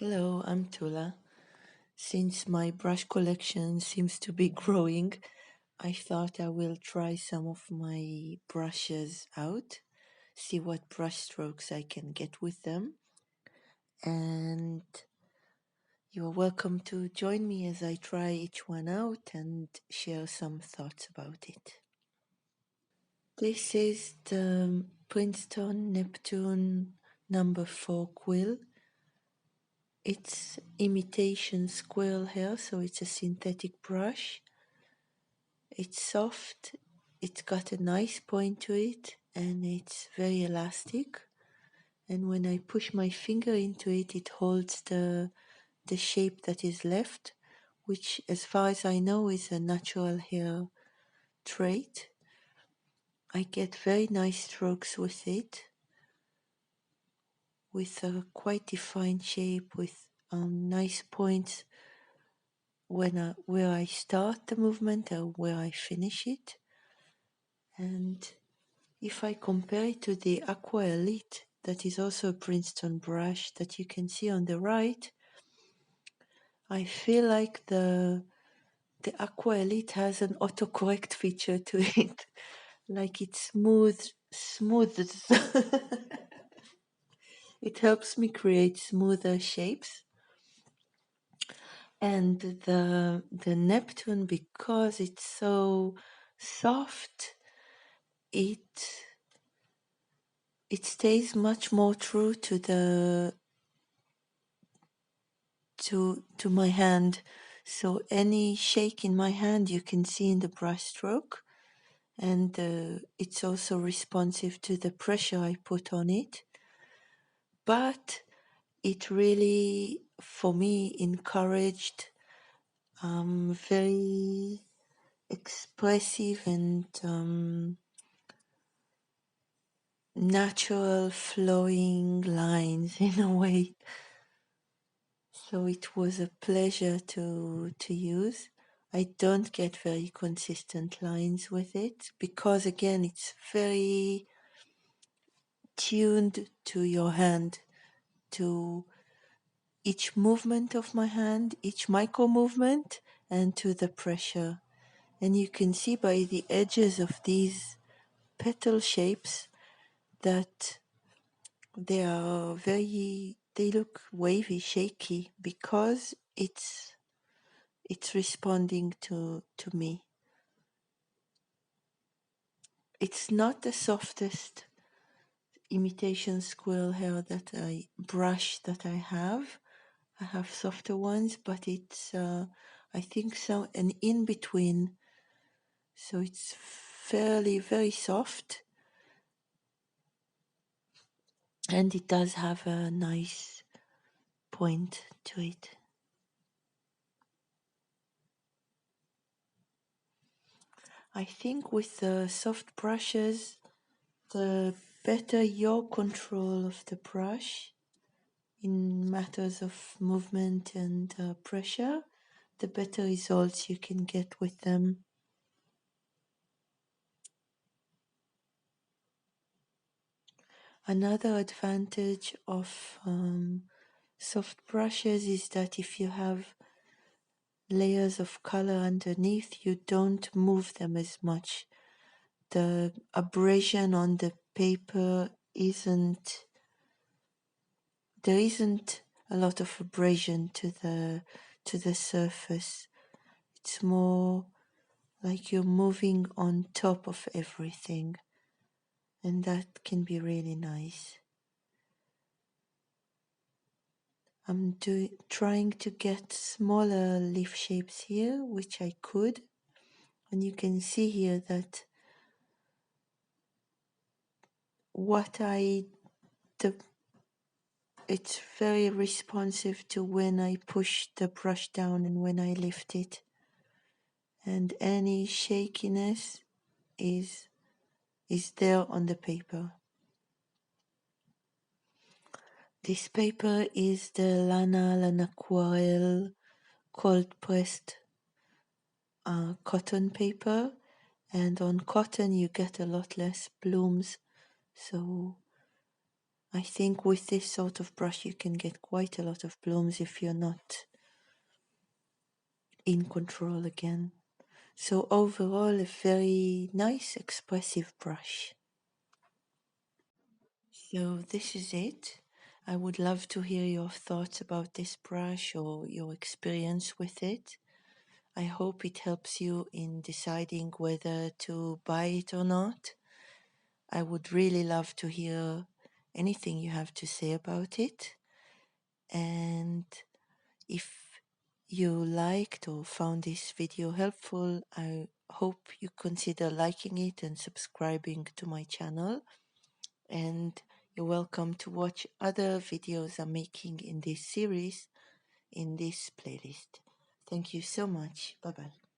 Hello, I'm Tula. Since my brush collection seems to be growing, I thought I will try some of my brushes out, see what brush strokes I can get with them, and you're welcome to join me as I try each one out and share some thoughts about it. This is the Princeton Neptune number 4 quill. It's imitation squirrel hair, so it's a synthetic brush. It's soft, it's got a nice point to it, and it's very elastic. And when I push my finger into it, it holds the shape that is left, which, as far as I know, is a natural hair trait. I get very nice strokes with it, with a quite defined shape, with nice points where I start the movement or where I finish it. And if I compare it to the Aqua Elite, that is also a Princeton brush that you can see on the right, I feel like the Aqua Elite has an autocorrect feature to it, like it smooths. It helps me create smoother shapes. And the Neptune, because it's so soft, it stays much more true to my hand. So any shake in my hand you can see in the brush stroke, and it's also responsive to the pressure I put on it. But it really, for me, encouraged very expressive and natural flowing lines in a way. So it was a pleasure to use. I don't get very consistent lines with it because again it's very tuned to your hand, to each movement of my hand, each micro movement, and to the pressure. And you can see by the edges of these petal shapes that they look wavy, shaky, because it's responding to me. It's not the softest imitation squirrel hair that I have. I have softer ones, but it's I think so an in between. So it's fairly very soft, and it does have a nice point to it. I think with the soft brushes, the better your control of the brush in matters of movement and pressure, the better results you can get with them. Another advantage of soft brushes is that if you have layers of color underneath, you don't move them as much. The abrasion on the paper there isn't a lot of abrasion to the surface. It's more like you're moving on top of everything, and that can be really nice. I'm trying to get smaller leaf shapes here, which I could, and you can see here that it's very responsive to when I push the brush down and when I lift it, and any shakiness is there on the paper. This paper is the Lana Lanaquarelle cold pressed cotton paper, and on cotton you get a lot less blooms, so I think with this sort of brush you can get quite a lot of blooms if you're not in control again. So overall, a very nice expressive brush. So this is it. I would love to hear your thoughts about this brush or your experience with it. I hope it helps you in deciding whether to buy it or not. I would really love to hear anything you have to say about it. And if you liked or found this video helpful, I hope you consider liking it and subscribing to my channel. And you're welcome to watch other videos I'm making in this series in this playlist. Thank you so much. Bye bye.